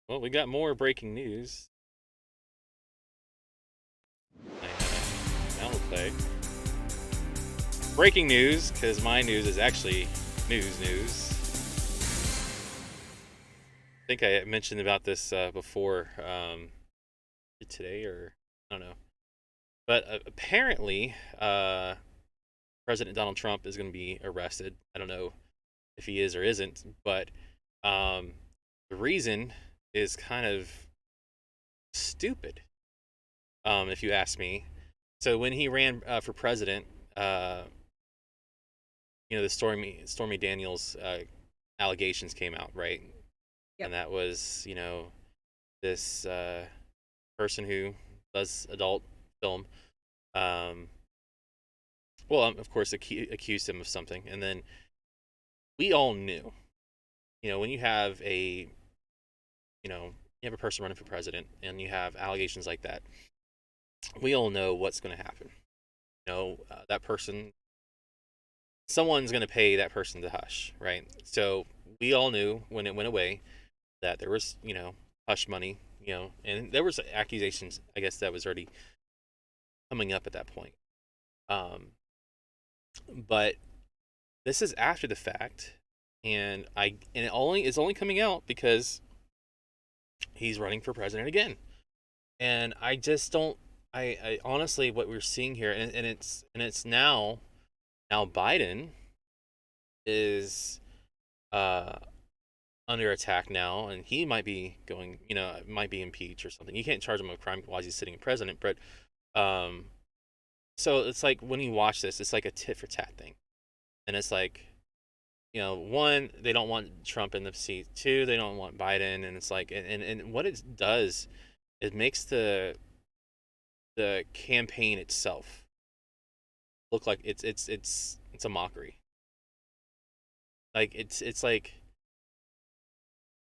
Well, we got more breaking news. Now we'll play breaking news because my news is actually news. I think I mentioned about this before. today, or I don't know. But apparently, President Donald Trump is going to be arrested. I don't know if he is or isn't, but um, the reason is kind of stupid, if you ask me. So when he ran for president, uh, the Stormy Daniels allegations came out, right? Yep. And that was, this person who does adult film. Um, well, of course, accused him of something, and then we all knew, when you have a person running for president and you have allegations like that, we all know what's going to happen. That person, someone's going to pay that person to hush, right? So we all knew when it went away that there was, hush money, and there was accusations, I guess, that was already coming up at that point. Um, but this is after the fact, and it's only coming out because he's running for president again. And I just don't. I honestly, what we're seeing here, and it's now Biden is uh under attack now, and he might be going, might be impeached or something. You can't charge him with crime while he's sitting president, but um, so it's like when you watch this, it's like a tit for tat thing, and it's like, one, they don't want Trump in the seat. Two, they don't want Biden, and it's like, and what it does, it makes the campaign itself look like it's a mockery. Like it's like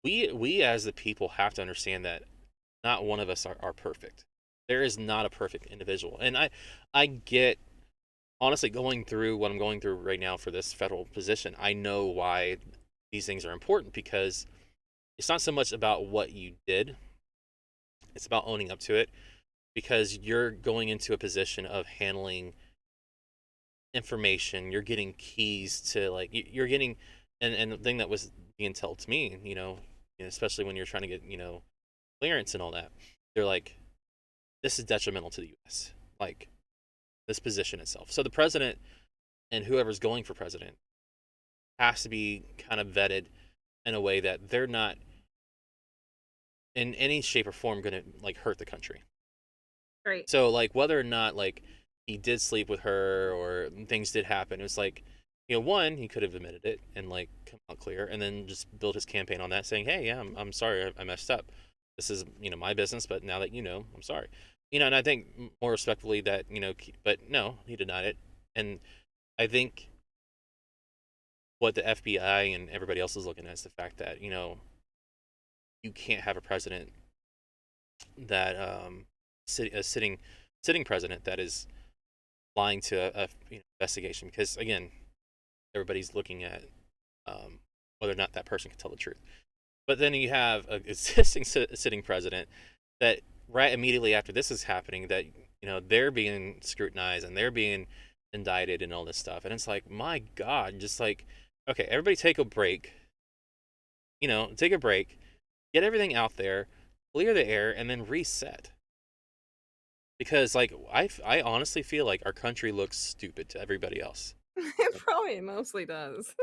we as the people have to understand that not one of us are perfect. There is not a perfect individual. And I get, honestly, going through what I'm going through right now for this federal position, I know why these things are important, because it's not so much about what you did, it's about owning up to it, because you're going into a position of handling information. You're getting keys to, like, you're getting, and the thing that was being told to me, especially when you're trying to get, clearance and all that, they're like, this is detrimental to the US, like, this position itself. So the president and whoever's going for president has to be kind of vetted in a way that they're not in any shape or form going to, like, hurt the country. Right. So, like, whether or not, like, he did sleep with her or things did happen, it's like, one, he could have admitted it and, like, come out clear, and then just build his campaign on that, saying, hey, yeah, I'm sorry, I messed up. This is, my business, but now that I'm sorry. And I think more respectfully that, but no, he denied it. And I think what the FBI and everybody else is looking at is the fact that, you can't have a president that, a sitting president that is lying to a investigation, because, again, everybody's looking at whether or not that person can tell the truth. But then you have a existing sitting president that, right immediately after this is happening, that, they're being scrutinized and they're being indicted and all this stuff, and it's like, my God, just like, okay, everybody take a break, take a break, get everything out there, clear the air, and then reset. Because, like, I honestly feel like our country looks stupid to everybody else. It probably mostly does.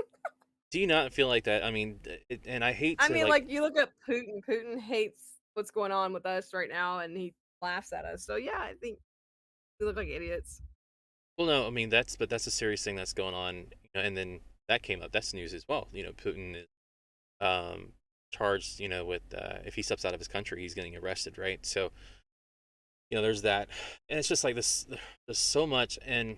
Do you not feel like that? I mean, and I hate I to, mean, like, like, you look at Putin. Putin hates what's going on with us right now, and he laughs at us. So yeah, I think we look like idiots. well, no, I mean, that's a serious thing that's going on, and then that came up. That's news as well. Putin is um, charged, with, if he steps out of his country, he's getting arrested, right? So, there's that, and it's just like this. There's so much, and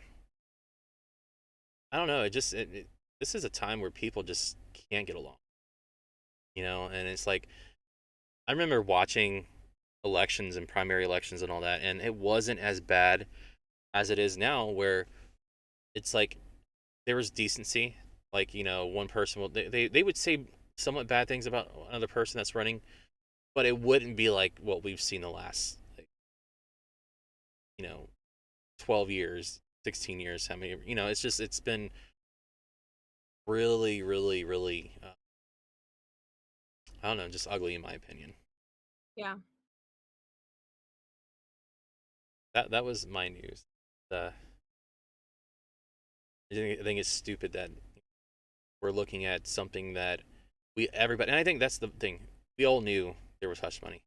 I don't know. This is a time where people just can't get along, and it's like, I remember watching elections and primary elections and all that, and it wasn't as bad as it is now, where it's like there was decency. Like, one person will, they would say somewhat bad things about another person that's running, but it wouldn't be like what we've seen the last, like, you know 12 years, 16 years, how many, it's been really, really, really, I don't know, just ugly in my opinion. Yeah. that was my news. Uh, I think it's stupid that we're looking at something that we everybody, and I think that's the thing. We all knew there was hush money.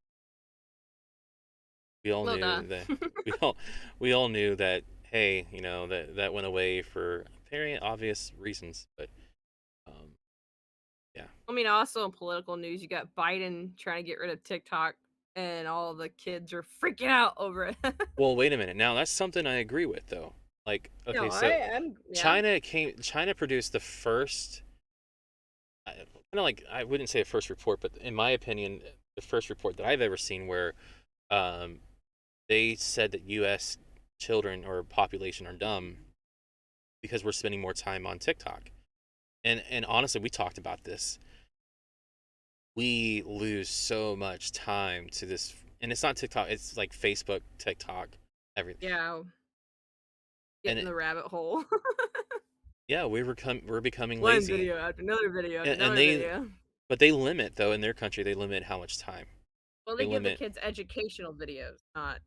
We all Well, duh. knew that we all we all knew that, hey, that went away for very obvious reasons. But um, yeah. I mean, also in political news, you got Biden trying to get rid of TikTok, and all the kids are freaking out over it. Well, wait a minute. Now that's something I agree with though. Like, okay, No, so I'm yeah. China produced the first, kind of like, I wouldn't say a first report, but in my opinion, the first report that I've ever seen where um, they said that U.S. children or population are dumb because we're spending more time on TikTok. And honestly, we talked about this. We lose so much time to this, and it's not TikTok. It's like Facebook, TikTok, everything. Yeah, get And in the rabbit hole. yeah, we're becoming One lazy, video after another video after and another they video. but they limit though in their country. They limit how much time. Well, They they give the limit. kids educational videos, not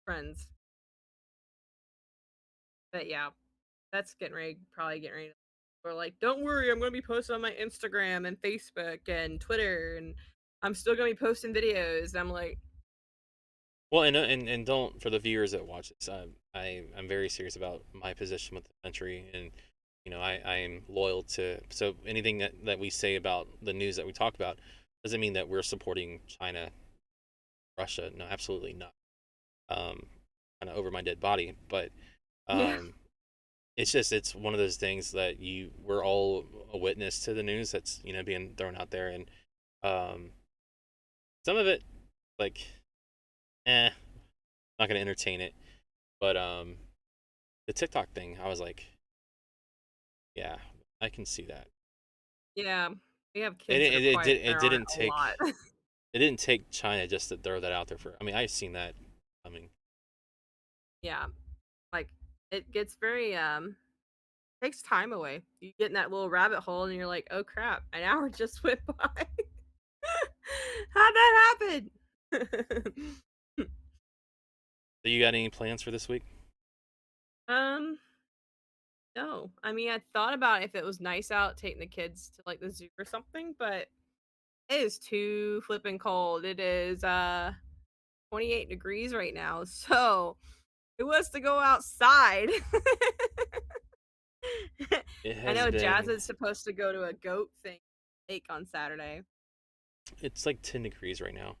friends. But yeah, that's getting ready, probably getting ready. Or like, don't worry, I'm gonna be posting on my Instagram and Facebook and Twitter, and I'm still gonna be posting videos. I'm like, Well, and don't, for the viewers that watch this, I'm very serious about my position with the country, and I am loyal to. So anything that we say about the news that we talk about doesn't mean that we're supporting China, Russia. No, absolutely not. Um, kind of over my dead body, but yeah, um, it's one of those things that we're all a witness to the news that's being thrown out there, and um, some of it, like, not gonna entertain it, but the TikTok thing, I was like, yeah, I can see that. yeah, we have And kids that are quiet it there on it didn't a lot. take China just to throw that out there for. I mean, I've seen that coming. Yeah, like it gets very takes time away. You get in that little rabbit hole, and you're like, oh crap, an hour just went by. How'd that happen? So you got any plans for this week? um, no. I mean, I thought about if it was nice out, taking the kids to like the zoo or something, but it is too flipping cold. It is 28 degrees right now, so who wants to go outside? It I has know Jazz been. is supposed to go to a goat thing lake on Saturday. It's like 10 degrees right now,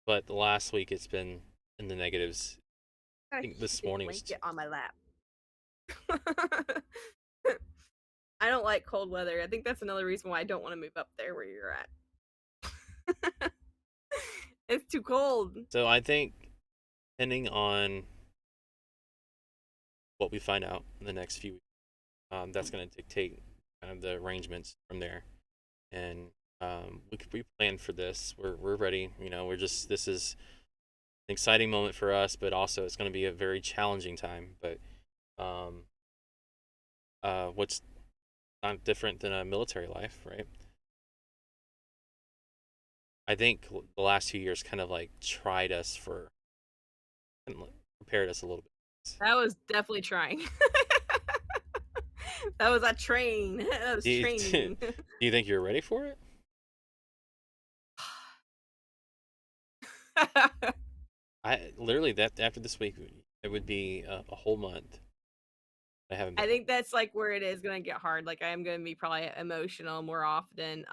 but the last week it's been in the negatives. Got I a think this heated morning was. blanket on my lap. I don't like cold weather. I think that's another reason why I don't want to move up there where you're at. It's too cold. So I think, depending on what we find out in the next few weeks, that's going to dictate kind of the arrangements from there. And we plan for this. We're ready. This is an exciting moment for us, but also it's going to be a very challenging time. But um, what's not different than a military life, right? I think the last 2 years kind of like tried us kind of like prepared us a little bit. That was definitely trying. That was a train. That was Do you, do training. you think you're ready for it? I literally, that after this week, it would be a whole month. I haven't been I home. think that's like where it is gonna get hard. Like I am gonna be probably emotional more often.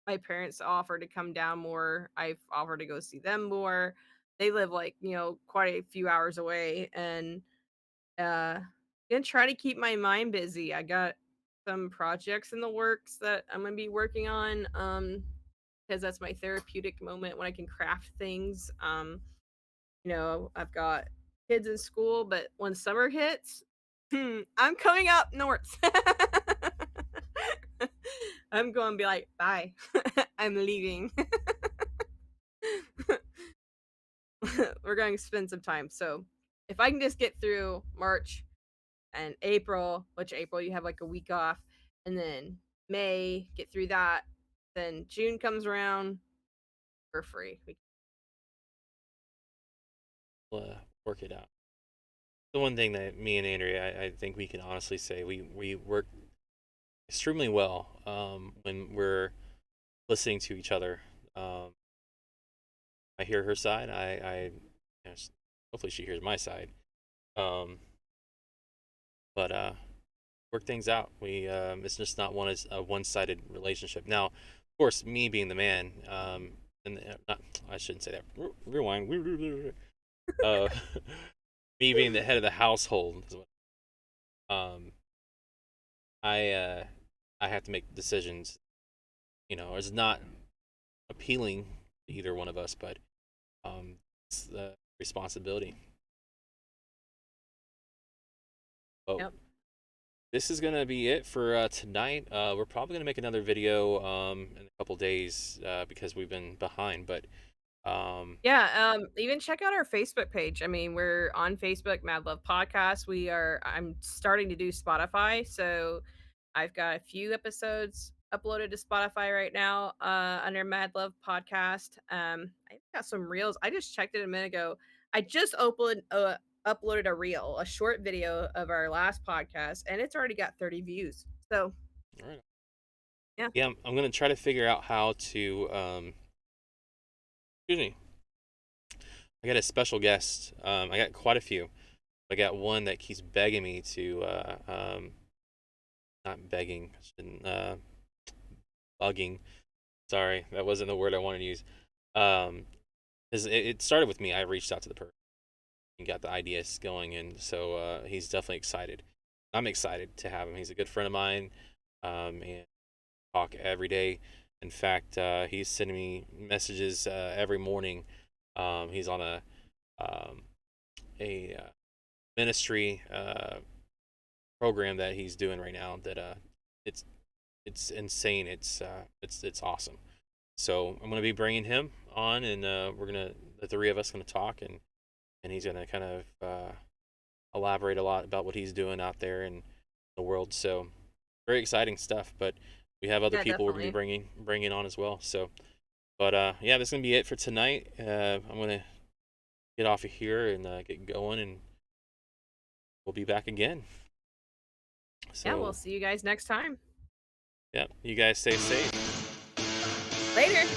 My parents offer to come down more. I've offered to go see them more. They live like, quite a few hours away, and uh gonna try to keep my mind busy. I got some projects in the works that I'm gonna be working on. Because that's my therapeutic moment when I can craft things. I've got kids in school, but when summer hits, I'm coming up north. I'm going to be like, bye. I'm leaving. We're going to spend some time. So if I can just get through March and April, which April you have like a week off, and then May, get through that, then June comes around, we're free. work it out. The one thing that me and Andrea, I think we can honestly say we work extremely well when we're listening to each other. Um, I hear her side. You know, hopefully she hears my side. Um, but work things out. We it's just not a one-sided relationship. Now, of course, me being the man, and not, I shouldn't say that. Rewind. Uh, me being the head of the household, um, I I have to make decisions. You know, it's not appealing to either one of us, but it's the responsibility. But Yep. this is gonna be it for tonight. We're probably gonna make another video in a couple days because we've been behind. But um, Yeah, even check out our Facebook page. I mean, we're on Facebook, Mad Love Podcast. I'm starting to do Spotify, so I've got a few episodes uploaded to Spotify right now, under Mad Love Podcast. I've got some reels. I just checked it a minute ago. I just uploaded a reel, a short video of our last podcast, and it's already got 30 views. So all right. yeah, Yeah, I'm gonna try to figure out how to. Excuse me. I got a special guest. I got quite a few. I got one that keeps begging me to, not begging, bugging. Sorry, that wasn't the word I wanted to use. Um, 'Cause it started with me. I reached out to the person and got the ideas going, and so he's definitely excited. I'm excited to have him. He's a good friend of mine, and talk every day. In fact, he's sending me messages every morning. He's on um, a ministry program that he's doing right now. That it's it's insane. It's awesome. So I'm gonna be bringing him on, and the three of us gonna talk, and he's gonna kind of elaborate a lot about what he's doing out there in the world. So very exciting stuff. But we have other yeah, people we're gonna be definitely. bringing on as well. So, but yeah, that's gonna be it for tonight. I'm gonna get off of here and get going, and we'll be back again. Yeah, we'll So see you guys next time. yeah, you guys stay safe. Later.